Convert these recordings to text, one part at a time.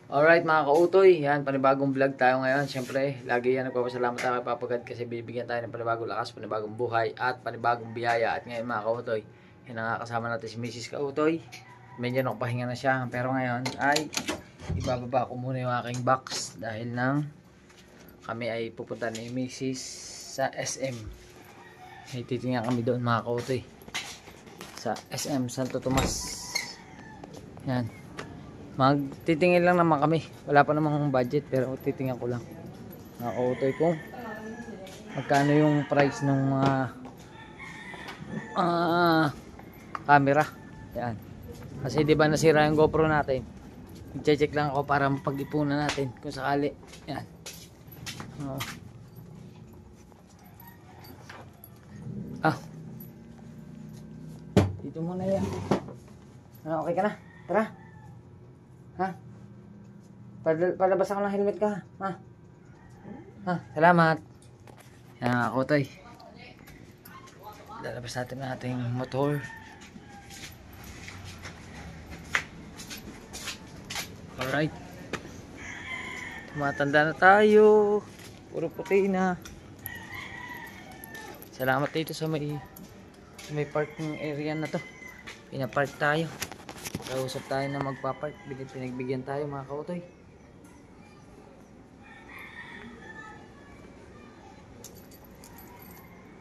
Alright mga kautoy, yan, panibagong vlog tayo ngayon. Siyempre, lagi yan nagpapasalamat tayo kay Papa God kasi bibigyan tayo ng panibagong lakas, panibagong buhay at panibagong biyaya. At ngayon mga kautoy, yan ang kasama natin si Mrs. Kautoy. Medyo nakapahinga na siya, pero ngayon ay ibababa ko muna yung aking box dahil nang kami ay pupunta ni Mrs. sa SM. Ay titingnan kami doon mga kautoy sa SM Santo Tomas. Yan. Magtitingin lang naman kami. Wala pa namang budget pero titingnan ko lang. Nakautoy kung magkano yung price ng mga camera. Yan. Kasi di ba nasira yung GoPro natin. I-check lang ako para mapag-ipunan natin kung sakali. Yan. Dito muna yan. Okay ka na? Tara. Ha? Palabas ako ng helmet ka. Ha? Ha? Salamat. Yan ako toy. Lalabas natin ang ating motor. Alright. Tumatanda na tayo. Puro puti na. Salamat dito sa may parking area na to. Pinapark tayo. Kausap tayo na magpapark. Pinagbigyan tayo mga kautoy.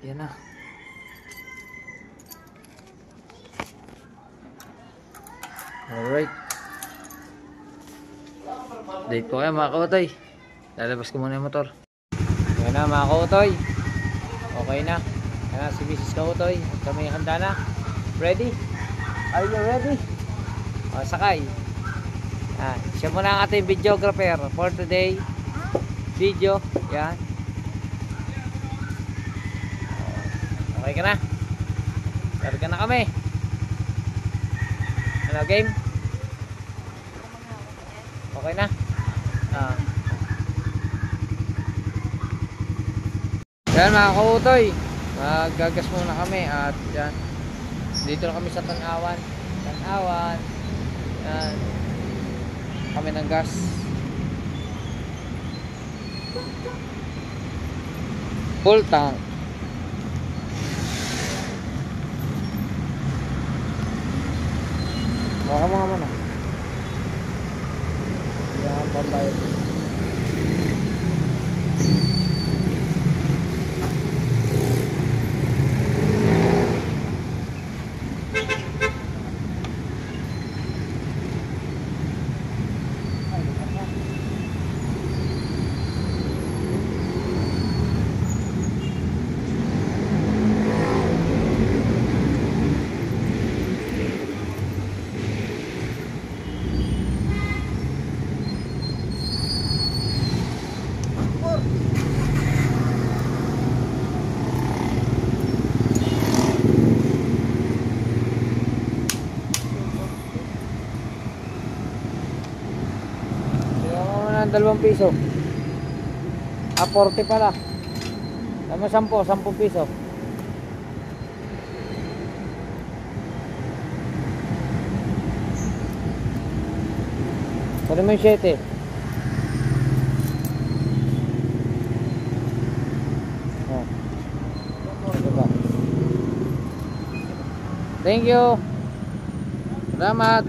Yan na. Alright. Date ko kayo mga kautoy. Lalabas ko muna yung motor. Yan na mga kautoy. Okay na. Yan na si Mrs. Kautoy. Kami handa na. Ready? Are you ready? O, sakay. Siya muna ang ating videographer for today video. Yan. Okay ka na? Karga na kami. Ano, game? Okay na? Yan mga kautoy, magagas muna kami at yan. Dito na kami sa Tanawan. Yan. Kami ng gas. Full tank. Baka mga mana. Yan, pambayad. Dalawang piso. 40 pala. Tama 10 piso. Pwede mo yung 7. Diba? Thank you. Salamat.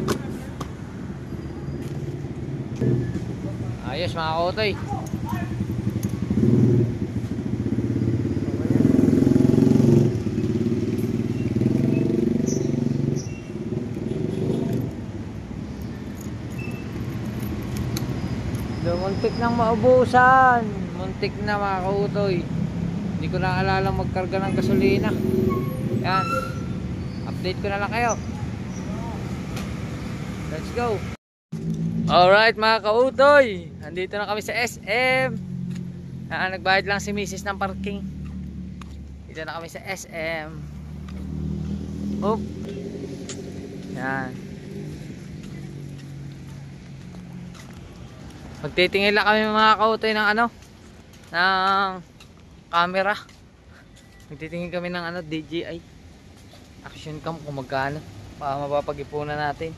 Ayos mga kautoy. Muntik nang maubusan. Muntik na mga kautoy. Hindi ko na alala magkarga ng gasolina. Yan. Update ko na lang kayo. Let's go. Alright mga kautoy, andito na kami sa SM. Nagbayad lang si Mrs. ng parking. Dito na kami sa SM. Oop. Yan. Magtitingin lang kami mga kautoy ng ng camera. Magtitingin kami ng DJI Action Cam kung magkano. Para mapapag-ipunan natin.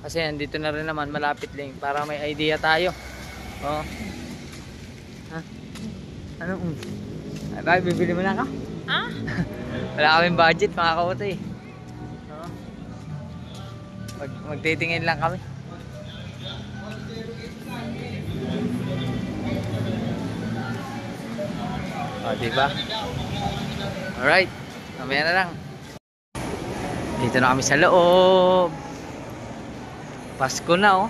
Kasi nandito na rin naman, malapit lang para may idea tayo. Oh. Ha? Ano? Ay, bakit bibili mo na ako? Ha? Wala kaming budget mga kautoy. Oh. Magtitingin lang kami. Oh, diba? Alright. Mamaya na lang. Dito na kami sa loob. Pasko na oh.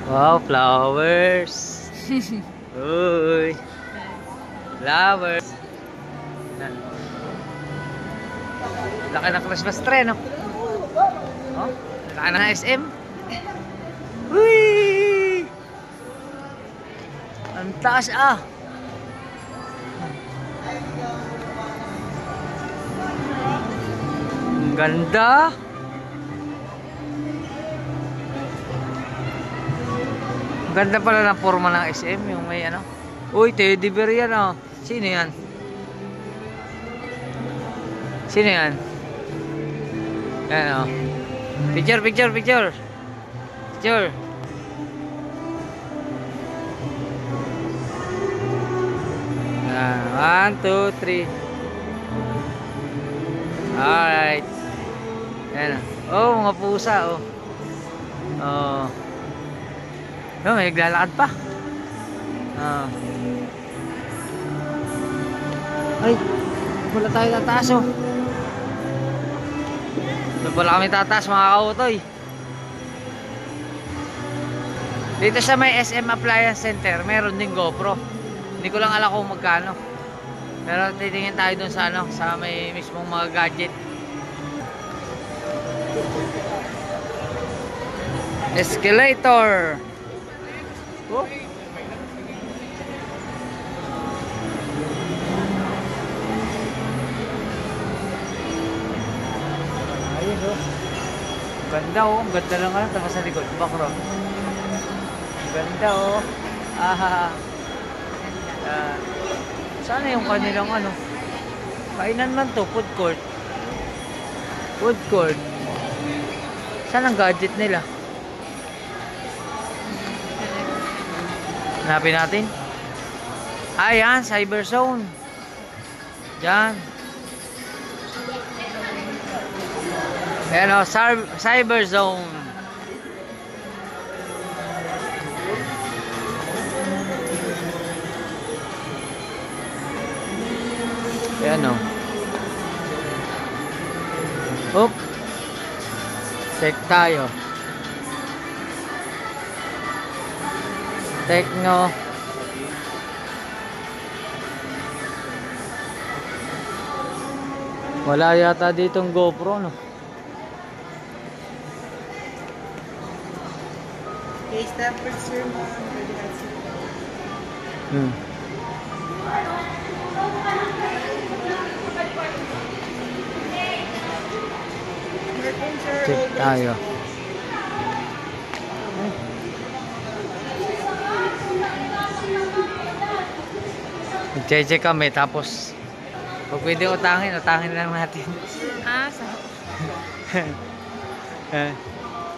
Wow, flowers. Uy. Flowers. Laki ng Christmas tree, no? Oh, laki ng SM. Uy! Ang taas ah. Ang ganda. Ang ganda pala ng forma ng SM, yung may ano. Uy, teddy bear yan oh. Sino yan? Sino yan? Yan oh. Picture, picture, picture. Picture. Ah, 1, 2, 3. Alright. Yan oh. Oh, mga pusa oh. Oh. Oh, may naglalakad pa. Oh. Ay, wala tayo tataas oh. Wala kami tataas mga kautoy. Dito sa may SM Appliance Center, meron din GoPro. Hindi ko lang alam kung magkano. Pero titingin tayo dun sa ano, sa may mismong mga gadget. Escalator. Oh. Ayun oh. Ganda oh, ganda lang ano, tapos sa likod, background. Ganda oh. Ah. Sana yung kanilang ano. Kainan man to, food court. Food court. Saan ang gadget nila? Hanapin natin. Ayan, Cyber Zone. Diyan. Ayan o, Cyber Zone. Ayan o. Oop. Check tayo. Techno. Wala yata ditong GoPro no. Okay, step for sir ma'am. Check tayo. Check kami tapos pag pwede utangin lang natin. Ah, sa...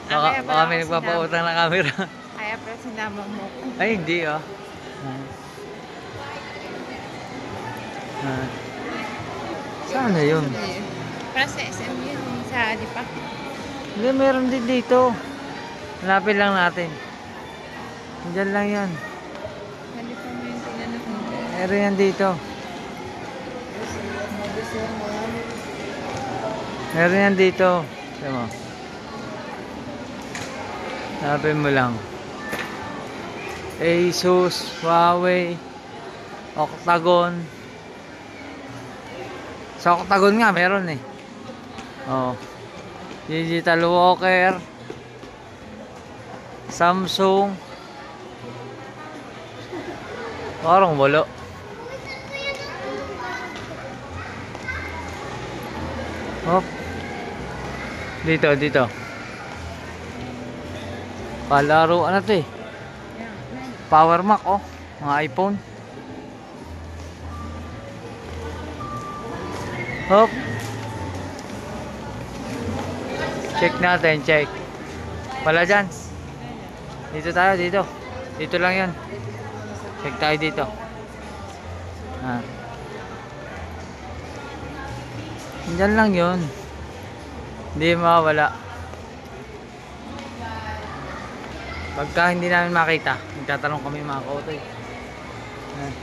Baka may nagpapautang na camera. Kaya pala sinama mo. Ay, hindi oh. Saan na yun? Para sa SM yun, sa Dipa. Hindi, meron din dito. Hanapin lang natin. Diyan lang yan. Halika mo yung tinanong mo. Meron yan dito. Meron yan dito. Sabi mo. Hanapin mo lang. Asus, Huawei, Octagon. Sa Octagon nga meron eh. Oh. Digital Walker. Samsung. Parang wala. Hop. Dito. Palaro ano to eh. Power Mac oh. Mga iPhone. Hop. Check natin, check. Wala dyan. Dito tayo, dito. Dito lang yan. Check tayo dito. Ah. Diyan lang yun. Hindi mawawala. Pagka hindi namin makita, magtatanong kami mga kautoy. Ah.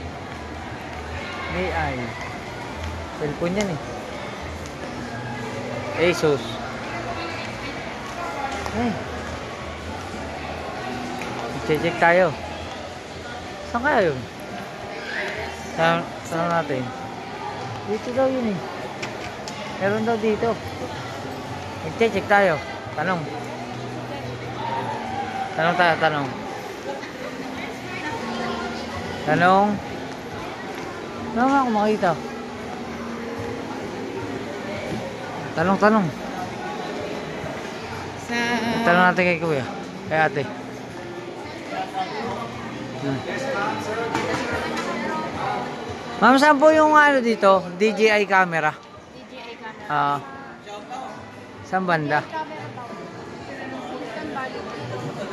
May ay. Cellphone yan eh. Asus. Ay. Check tayo. Saan kaya yun? Saan natin? Dito daw yun eh. Meron daw dito. Check tayo. Tanong. Tanong tayo, tanong. Tanong. Saan nga ako makita? Tanong. Tanong natin kay kuya. Kay ate. Ma'am, saan po yung ano dito? DJI camera? DJI camera. Saan banda?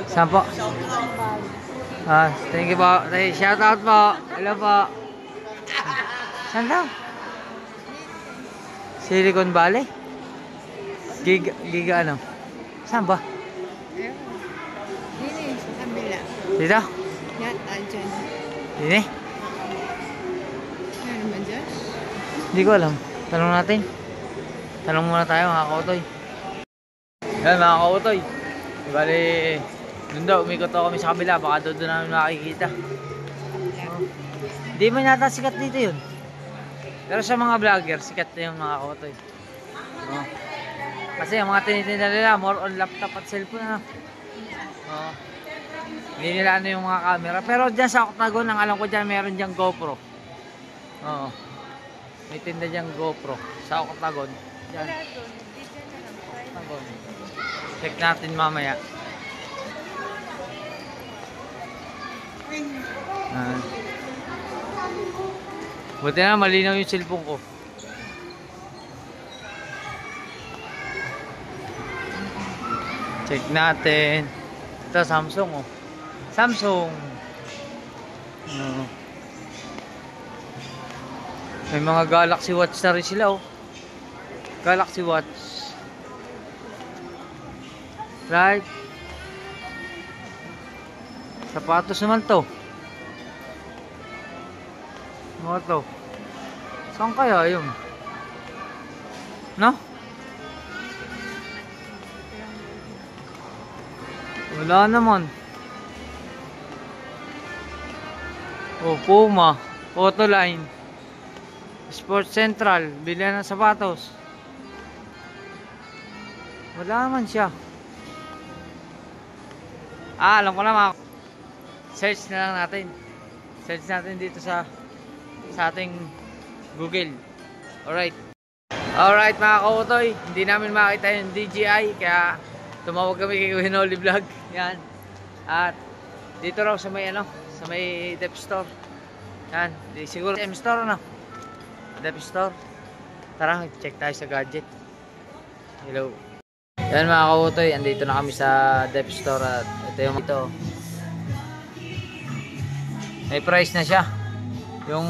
Saan po? Thank you po. Shout out po. Hello po. Saan daw? Silicon Valley? Giga ano? Saan ba? Dini, sa kabila. Dito? Yan, dyan. Dini? Meron ba dyan? Hindi ko alam. Tanong natin. Tanong muna tayo mga kautoy. Yan mga kautoy. Bali, doon daw, umikot ako kami sa kabila. Baka doon namin makikita. Hindi man yata sikat dito yun. Pero sa mga vlogger, sikat na yung mga kautoy. Kasi yung mga tinitinda nila, more on laptop at cellphone. Hindi nila ano yung mga camera. Pero dyan sa Octagon, ang alam ko dyan, meron dyan GoPro. May tinda dyan GoPro. Sa Octagon. Dyan. Octagon. Check natin mamaya. Buti na malinaw yung cellphone ko. Check natin. Ito Samsung oh. Samsung. May mga Galaxy Watch na rin sila oh. Galaxy Watch. Right. Sapatos naman to. Ano to? Saan kaya yun? No? Wala naman. Oh, Puma, Photoline, Sports Central, bilihan ng sapatos. Wala naman siya. Alam ko na mga. Search na lang natin. Search natin dito sa ating Google. Alright. Alright mga kautoy, hindi namin makita yung DJI kaya tumawag kami kay Hinoli Vlog. Yan. At dito raw sa may ano, sa may Dep Store. Yan, siguro M Store ano. Dep Store. Tara, check tayo sa gadget. Hello. Yan mga kautoy, andito na kami sa Dep Store at ito yung ito. May price na siya. Yung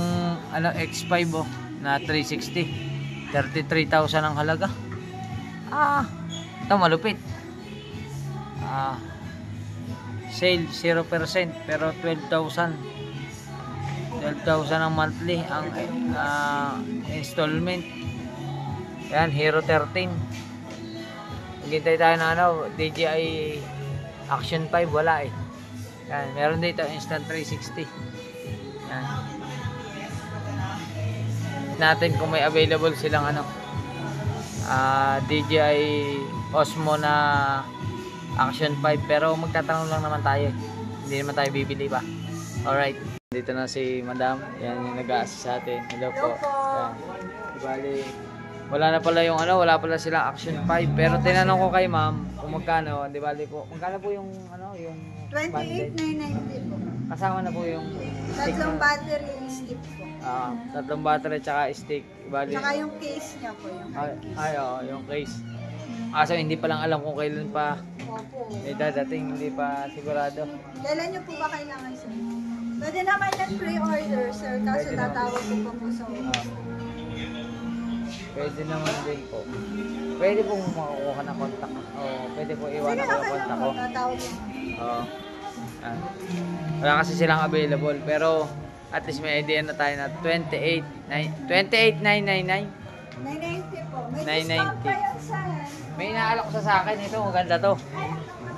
ano X5 oh, na 360. 33,000 ang halaga. Ito malupit. Sale 0% pero 12,000. 12,000 ang monthly ang installment. Yan, Hero 13. Hintay tayo na ano, DJI Action 5 wala eh. Yan, meron dito Instant 360. Yan. Natin kung may available silang ano DJI Osmo na Action 5 pero magtatanong lang naman tayo. Hindi naman tayo bibili pa. Alright. Dito na si Madam. Yan yung nag-a-assist sa atin. Hello po. Yan. Bali, wala na pala yung ano, wala pala silang Action 5 pero tinanong ko kay Ma'am kung magkano, di bali po. Magkano po yung ano, yung 28,990 po. kasama na po yung Tatlong battery stick po. Tatlong battery tsaka stick. Bali. Tsaka yung case niya po. Yung Yung case. Kaso hindi pa lang alam kung kailan pa Opo. dadating, hindi pa sigurado. Kailan niyo po ba kailangan, sir? Pwede naman yan pre-order, sir. Kaso Pwede tatawag ko pa po sa office. Pwede naman din po. Pwede pong makakuha ng kontak. Pwede po Sige, iwanan ko yung okay kontak lang ko. po. Tatawag ko. Oo. Wala kasi silang available, pero at least may idea na tayo na 28,999. 990 po. May 990. discount pa yan, sir. May inaalok sa akin ito, maganda to.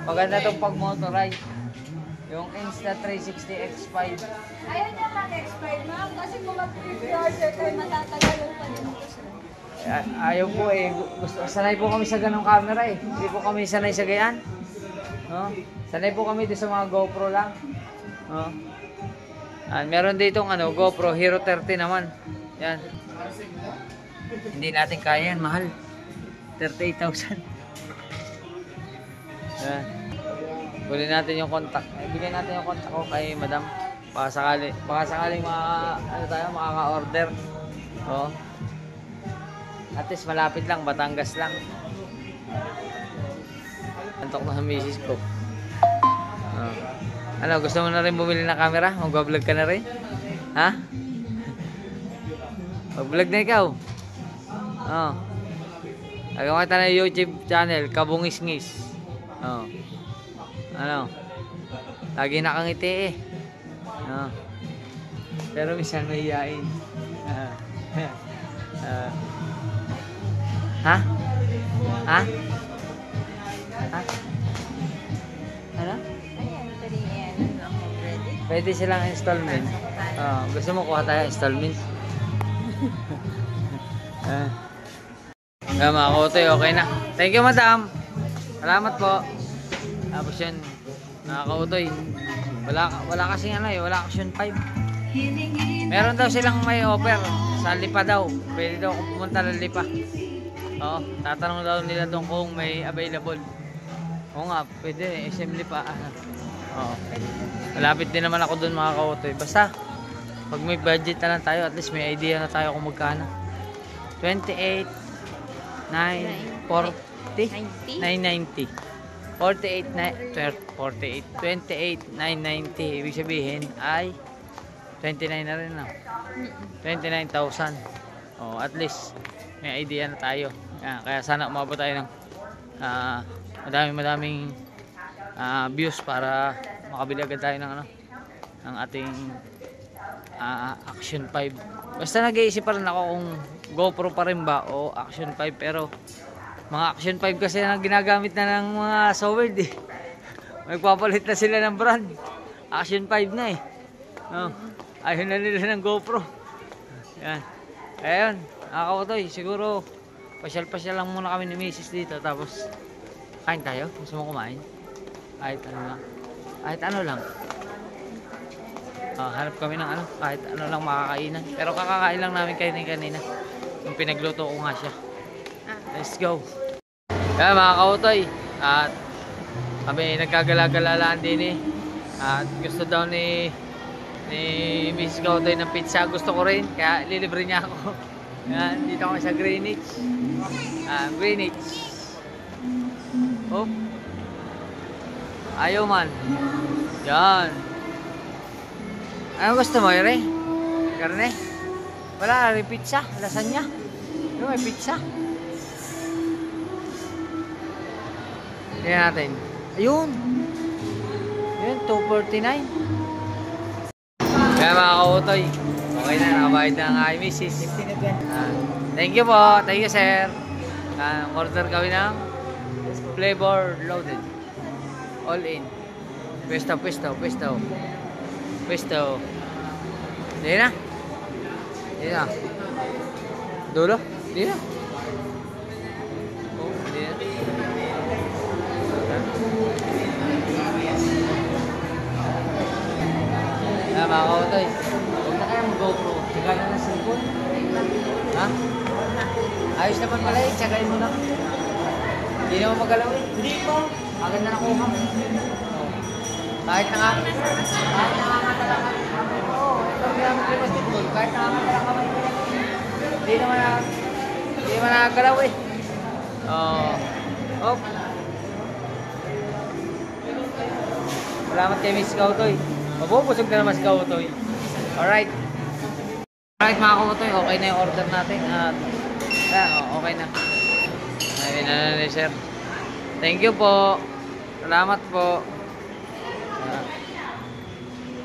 Maganda tong pag-motorize. Yung Insta360 X5. Ayaw niya mag-expire, ma'am. Kasi kung mag-pre-order kayo, matatagalan pa din ito, sir. Ayaw po eh. Sanay po kami sa ganong camera eh. Hindi po kami sanay sa gayaan. No? Sanay po kami dito sa mga GoPro lang. No? Meron ditong GoPro Hero 30 naman. Yan. Hindi natin kaya yan, mahal. 38,000. Yan. Kunin natin yung contact. Bigyan natin yung contact ko kay madam. Baka sakaling makaka-order. Oo. At least malapit lang, Batangas lang. Antok na sa misis ko. Gusto mo na rin bumili ng camera? Mag-vlog ka na rin? Ha? Mag-vlog na ikaw? Oo. Nagawa kita na YouTube channel, Kabungis-ngis. Oo. Lagi nakangiti eh. Oo. Pero minsan mahihain. Ha? Ha? Ha? Ano? Ayan, pwede yan. Ready? Pwede silang installment. Gusto mo kuha tayo installment? Mga kotoy, okay na. Thank you, madam. Salamat po. Tapos yan, mga kautoy. Wala kasing wala Action 5. Meron daw silang may offer sa Lipa daw. Pwede daw kung pumunta ng Lipa. Oo, tatanong daw nila doon kung may available. Oo nga, pwede, SM Lipa. Oo. Malapit din naman ako doon, mga kautoy. Basta, pag may budget na lang tayo, at least may idea na tayo kung magkano. 28,990. 28,990. Ibig sabihin ay 29 na rin na. 29,000. At least may idea na tayo. Kaya sana umabot tayo ng madaming views para makabili agad tayo ng ng ating Action 5. Basta nag-iisip pa rin ako kung GoPro pa rin ba o Action 5, pero mga Action 5 kasi na ginagamit na ng mga Sowerd eh. Magpapalit na sila ng brand. Action 5 na eh. Ayaw na nila ng GoPro. Yan. Ayun, nakakautoy. Siguro pasyal-pasyal lang muna kami ni Mrs. dito. Tapos kain tayo. Gusto mo kumain? Kahit ano lang. Kahit ano lang. Hanap kami ng kahit ano lang makakainan. Pero kakakain lang namin kanina. Yung pinagluto ko nga siya. Let's go. Kaya mga kautoy, at kami nagkagala-galalaan din eh. At gusto daw ni Mrs. Kautoy ng pizza. Gusto ko rin, kaya lilibre niya ako. Yan, dito kami sa Greenwich. Greenwich. Oh. Ayaw man. Yan. Ano gusto mo, Ere? Karne? Wala, rin pizza. Lasagna. Ano, may pizza. Tingnan natin. Ayun. Ayun, 249. Kaya mga kautoy, okay na, nakabayad na ang aking misis. Thank you po. Thank you, sir. Order kami ng flavor loaded. All in. Pwesto. Hindi na. Dulo? Hindi na. Oh, hindi na. Mga kautoy, huwag na kaya mag-GoPro. Tsagayin na ng cellphone. Ha? Ayos naman pala eh. Tsagayin mo lang. Hindi naman magalaw eh. Hindi po. Agad na nakuha mo. Kahit na nga. Kahit na nga talaga. Oo. namin play basketball. Kahit nakakatala kami. Hindi naman nakagalaw eh. Oh. Salamat kay Miss Kautoy. Mabubusog na naman si Kautoy. Alright. Alright mga Kautoy, okay na yung order natin. At okay na. Ayun na ni sir. Thank you po. Salamat po.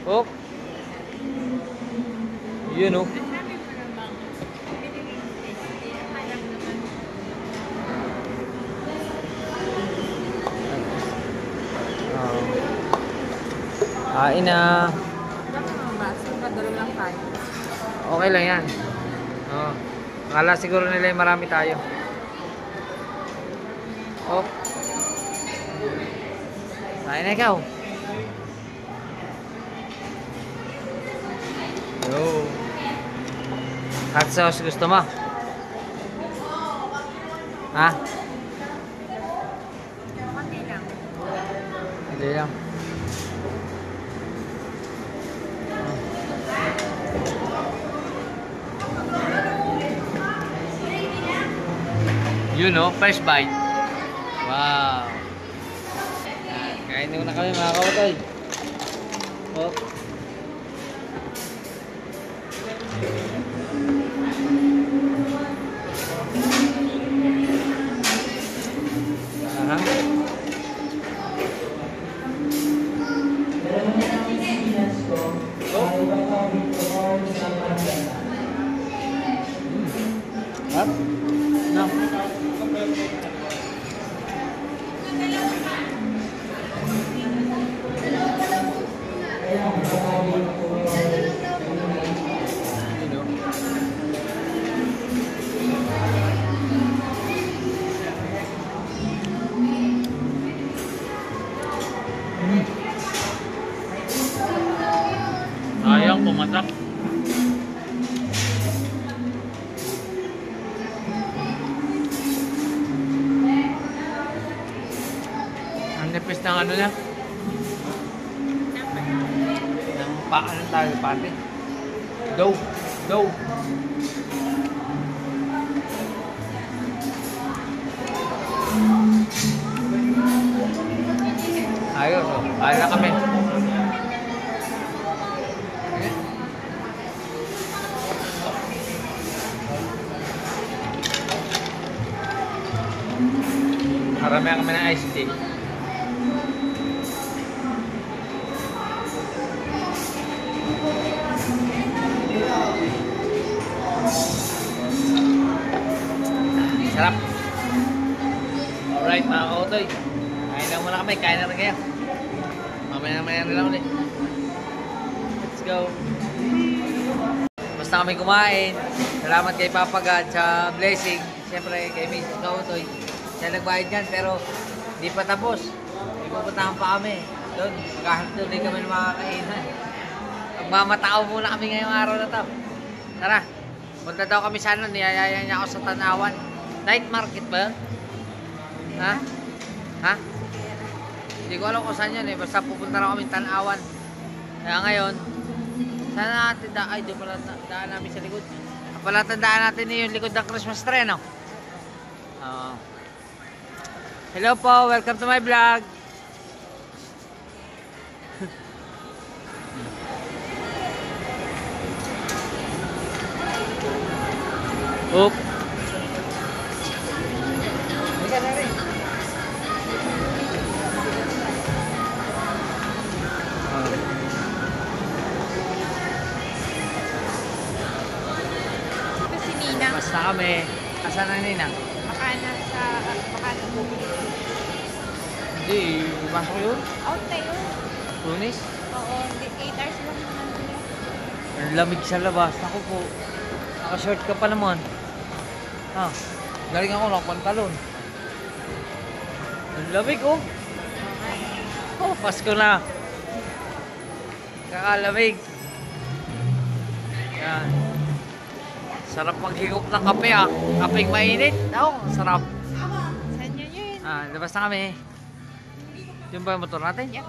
Oh. Yun oh. Kain na. Okay lang yan. Akala siguro nila yung marami tayo. Oh. Kain na ikaw. Yo. Hot sauce gusto mo? Ha? Hindi lang. You know, first bite. Wow. Kain na kami mga Kautoy. Oh. Hap? No. Sayang pumatak. Ang nipis ng ano na? Ng paano tayo pati? Dough. Ayos oh. Ayos na kami. Marami kami ng iced tea. Sarap. Alright mga Kautoy. Kain lang muna kami. Kain na rin kayo. Mamaya na lang ulit. Let's go. Basta kami kumain. Salamat kay Papa God sa blessing. Siyempre kay Miss Kautoy. Siya nagbayad yan pero hindi pa tapos. May pupuntahan pa kami. Doon, magkahatuloy kami ng mga kainan. Magmamatao muna kami ngayong araw na to. Tara, punta daw kami sa ano, niyayaya niya ako sa Tanawan. Night market ba yun? Ha? Hindi ko alam kung saan yun eh. Basta pupunta na kami Tanawan. Kaya ngayon, sana natin ay doon pala daan namin sa likod. Pala tandaan natin yung likod ng Christmas tree, no? Hello po, welcome to my vlog. Oop. Ika na rin. Si Nina. Basta kami. Asan na Nina? Baka bumili. Hindi, pumasok yun. Out na yun. Lunes. Oo, 8 hours lang naman nila. Ang lamig sa labas. Ako po. Naka-short ka pa naman. Galing ako ng pantalon. Ang lamig oh. Oh, Pasko na. Kakalamig. Yan. Sarap maghigop ng kape ah. Kapeng mainit. Sarap. Saan yun? Labas na kami. Yung ba yung motor natin? Yep.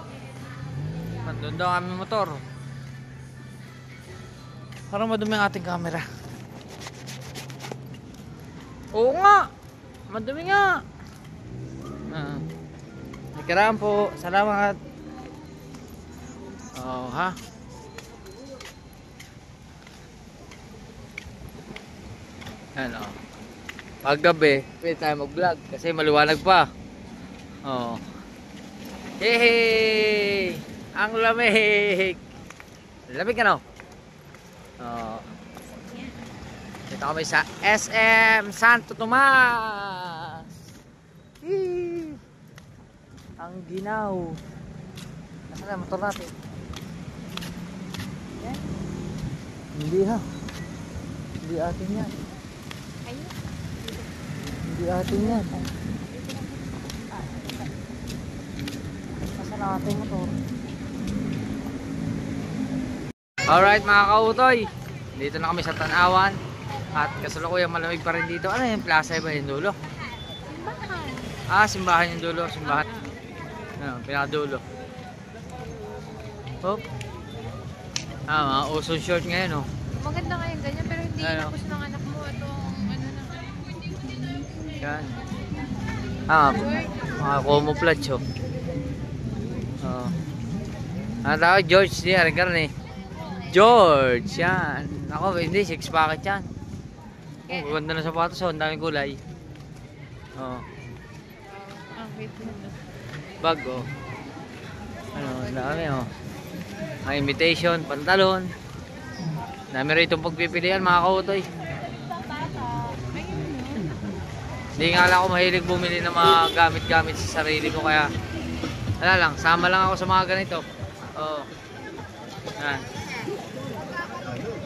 Nandun daw kami motor. Parang madumi ang ating camera. Oo nga. Madumi nga. Nakaraan po. Salamat. Oh, ha? Ano? Paggabi, pwede tayo mag-vlog kasi maliwanag pa. Oh. Hey! Ang lamig! Lamig ka no? Oh. Dito kami sa SM Santo Tomas. Hee! Ang ginaw. Nasaan na motor natin? Yan. Hindi ha. Hindi atin yan. Hindi atin yan. Nasaan na ating motor? Alright mga kautoy. Dito na kami sa Tanawan. At kasalukuyang malamig pa rin dito. Ano yung plaza ba yung dulo? Simbahan. Ah, simbahan yung dulo. Simbahan. Ano, pinakadulo. Hop. Ah, mga Uson short ngayon, oh. Maganda nga yung ganyan, pero hindi ano? tapos ng anak mo. Itong ano na. Yan. Ah, mga camouflage, oh. Oh. Ano tawag? George, di Argarne. George, yan. Ako, hindi, 6 packet yan. Oh, ganda na sapatos, oh. Ang daming kulay. Oh. Wait lang. Bag, oh. Ano, ang dami, oh. May invitation, pantalon. Dami rito pagpipilian, mga kautoy. Hindi nga lang ako mahilig bumili ng mga gamit-gamit sa sarili ko, kaya wala lang, sama lang ako sa mga ganito. Oh. Yan.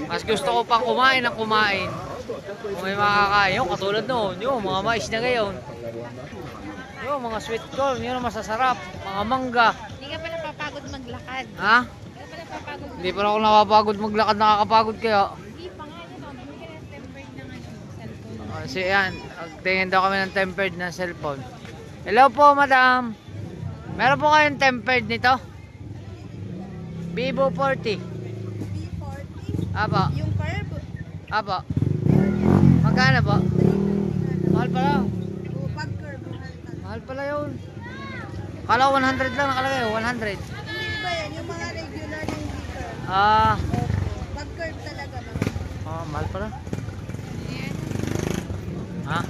Mas gusto ko pang kumain ng kumain. Kung may makakain, yung katulad noon, yung mga mais na gayon. Yung mga sweet corn, yun ang masasarap. Mga mangga. Hindi ka pa napapagod maglakad. Ha? Hindi ka pa napapagod. Hindi pa ako napapagod maglakad, nakakapagod kaya. Hindi pa nga yun. Bumili ka ng tempered ng cellphone. Kasi yan, tingin daw kami ng tempered na cellphone. Hello po, madam. Meron po kayong tempered nito? Vivo 40. B40? Apo. Yung curve? Apo. Magkano po? Mahal pala. Pag curve, mahal ka. Mahal pala yun. Kala ko 100 lang nakalagay, 100. Hindi ba yan? Yung mga regular na hindi curve. Ah, Pag curve talaga ba? mahal pala. Ayan. Ha?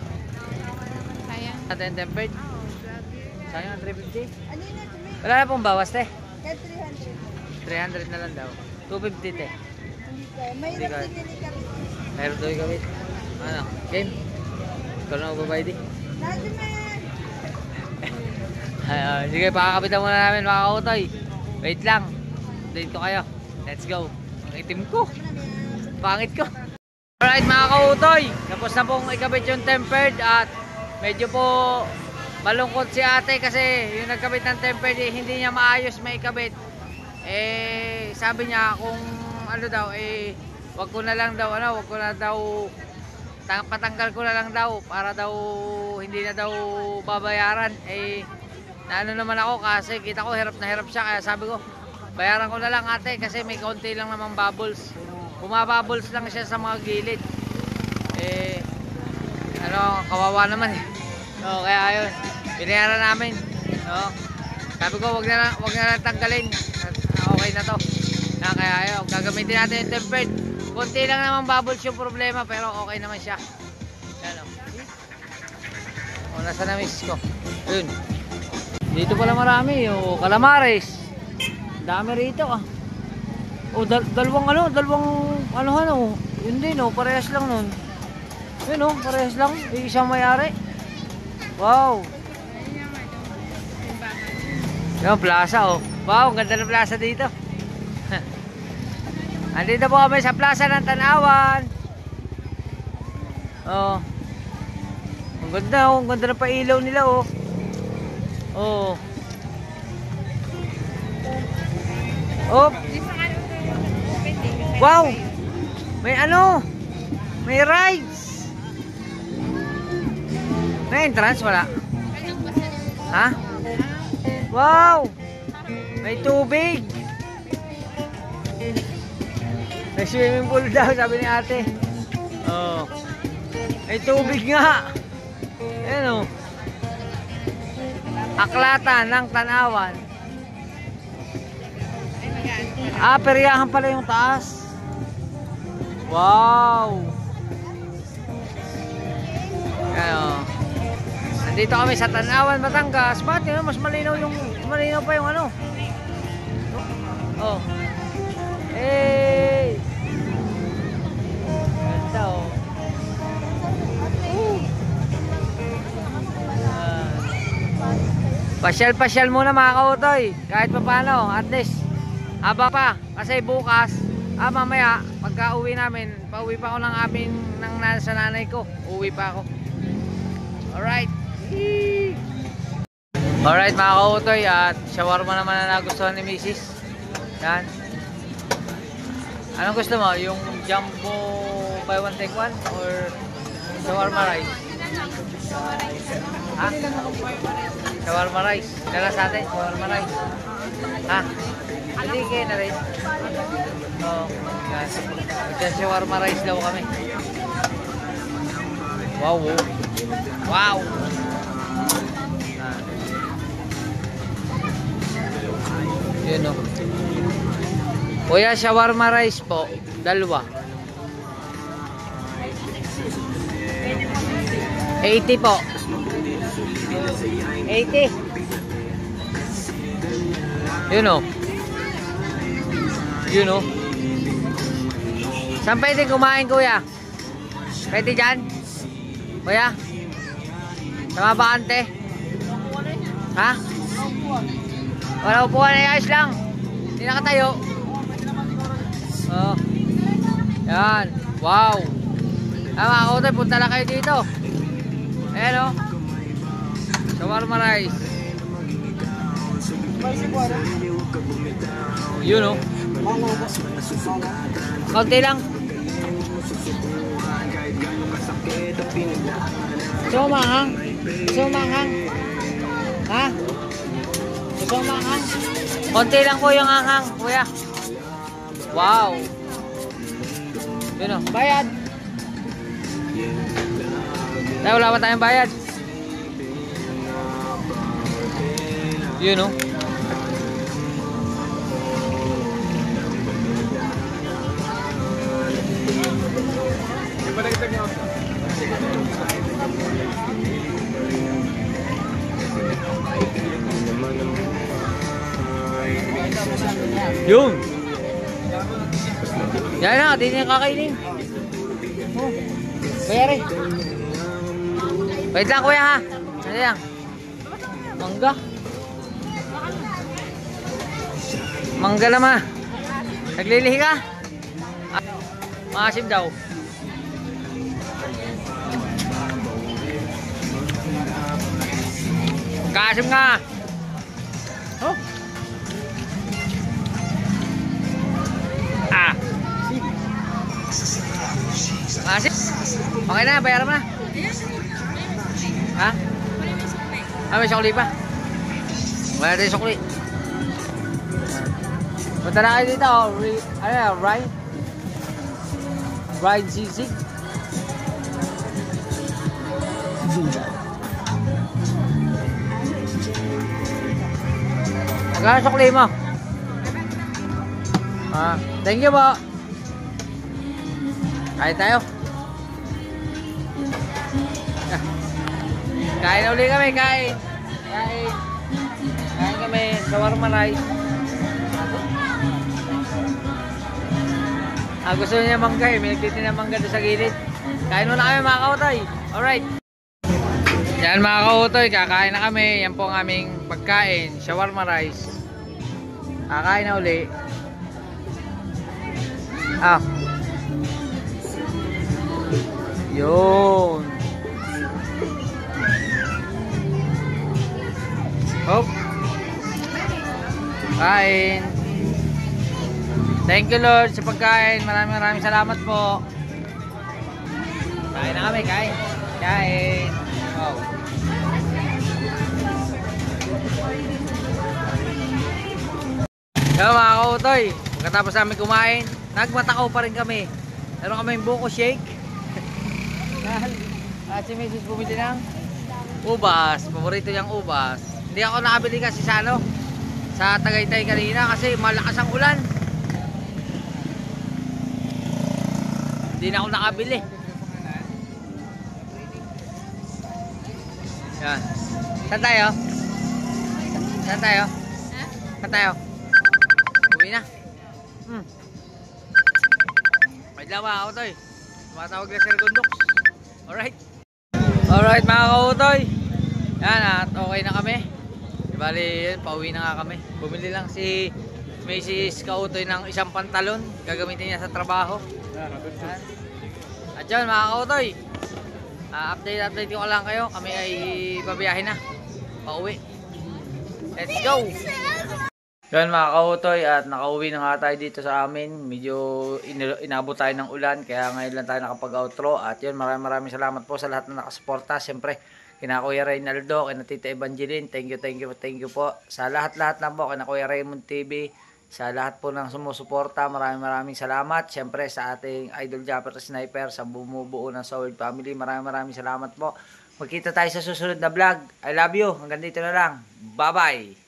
Sayang. Natin tempered. Oo, grabe. Sayang ang 350. Ano yun na? Tumingin. Wala na pong bawas, te. Kaya 300. 300 na lang daw. 250, te. Hindi ka. Mahirap din yung ikapit. Meron daw yung gawin. Ano? Game? Ikaw na magbabay di? Najime! Sige, pakakapitan muna namin mga kautoy. Wait lang. Dito kayo. Let's go. Ang itim ko. Pangit ko. Alright mga kautoy. Tapos na pong ikabit yung tempered at medyo po malungkot si ate kasi yung nagkabit ng tempered hindi niya maayos maikabit. Eh sabi niya kung ano daw wag ko na lang daw wag ko na daw patanggal ko na lang daw para daw hindi na daw babayaran. Naano naman ako kasi kita ko hirap na hirap siya kaya sabi ko bayaran ko na lang ate kasi may konti lang namang bubbles. Bumabubbles lang siya sa mga gilid. Kawawa naman eh. No, kaya ayun, binayaran namin. No. Sabi ko wag na lang tanggalin. Okay na to. Kaya ayun, gagamitin natin yung tempered. Konti lang naman bubbles yung problema pero okay naman siya. Yan o. Nasa na miss ko. Ayun. Dito pala marami yung calamares. Dami rito ah. Dalawang yun din parehas lang nun. Yun parehas lang. Isang may-ari. Wow. Yung plaza Wow, ganda ng plaza dito. Andito po kami sa plaza ng Tanawan. Ang ganda ng pailaw nila Wow! May rides. May entrance wala? Ha? Wow! May tubig. May swimming pool daw, sabi ni ate. Oh. May tubig nga. Ayan o. Aklatan ng Tanawan. Ah, peryahan pala yung taas. Wow. Ayan o. Nandito kami sa Tanawan, Batangas. Bakit yun? Mas malinaw pa yung ano. Oh. Hey! Ganda oh. Pasyal-pasyal muna mga kautoy. Kahit pa paano, at least haba pa. Kasi bukas, mamaya, pagka uwi namin, pauwi pa ako sa nanay ko. Uwi pa ako. Alright. Alright mga kautoy, at shawarma naman na nagustuhan ni Mrs. Yan. Anong gusto mo? Yung jumbo buy one take one or shawarma rice? Ha? Shawarma rice. Dala sa atin, shawarma rice. Ha? Hindi kayo na rin. Oo. Yan. Shawarma rice daw kami. Wow. Wow. Yun o. Kuya, shawarma rice po. Dalawa. 80 po. 80. Yun o. Yun o. Saan pwede kumain, kuya? Pwede dyan? Kuya? Sa mabakante? Ha? Wala upuan na ayos lang. Hindi nakatayo. Oh. Yan. Wow. Mga kautoy, punta lang kayo dito. Ayan o. Shawarma rice. Yun o. Kaunti lang. Sumanghang. Sumanghang. Ha? Sumanghang. Kaunti lang po yung anghang, kuya. Wow. Yun o. Bayad. Tayo, wala pa tayong bayad. Yun o. Yun. Yan na, di niya kakainin. Oh. Bayari. Wait lang kuya ha. Ano yan? Mangga. Mangga naman. Naglilihi ka? Maasim daw. Kasim nga. Oh. Ah. Maasim. Okay na, bayaran mo na. Ha? May sukli pa. Wala rin sukli. Punta na kayo dito, oh. Ano yan, ride? Ride sisig. Magkano sukli mo? Thank you po. Kain tayo. Kain na uli kami, kain. Kain kami, shawarma rice. Gusto niya mangga eh, may nagtitin na mangga doon sa gilid. Kain muna kami mga kautoy. Alright. Yan mga kautoy, kakain na kami. Yan po ang aming pagkain, shawarma rice. Kakain na uli. Yun. Hop. Kain. Thank you Lord sa pagkain. Maraming salamat po. Kain na kami, kain. Kain. Wow. Yo mga kautoy, pagkatapos namin kumain, nagmatakaw pa rin kami. Meron kaming buko shake. Yan. At si Mrs. bumili ng ubas. Paborito niyang ubas. Hindi ako nakabili kasi sa ano, sa Tagaytay kanina kasi malakas ang ulan. Hindi na ako nakabili. Yan. Saan tayo? Saan tayo? Ha? Saan tayo? Uwi na. May lawa ako to eh. Tumatawag na Sir Gondok. Alright. Alright mga kautoy. Yan at okay na kami. Bali yun, pauwi na nga kami. Bumili lang si Mrs. Kautoy ng isang pantalon. Gagamitin niya sa trabaho. Yan. At yun mga kautoy. Update ko lang kayo. Kami ay babiyahin na. Pauwi. Let's go! Yan mga kautoy at nakauwi na nga tayo dito sa amin. Medyo inabot tayo ng ulan kaya ngayon lang tayo nakapag-outro. At yun maraming salamat po sa lahat na nakasuporta. Siyempre kina Kuya Reynaldo, kina Tita Evangeline, thank you po. Sa lahat-lahat na po, kina Kuya Raymond TV, sa lahat po ng sumusuporta, maraming salamat. Siyempre sa ating Idol Japper Sniper, sa bumubuo ng Solid Family, maraming salamat po. Magkita tayo sa susunod na vlog. I love you. Hanggang dito na lang. Bye-bye.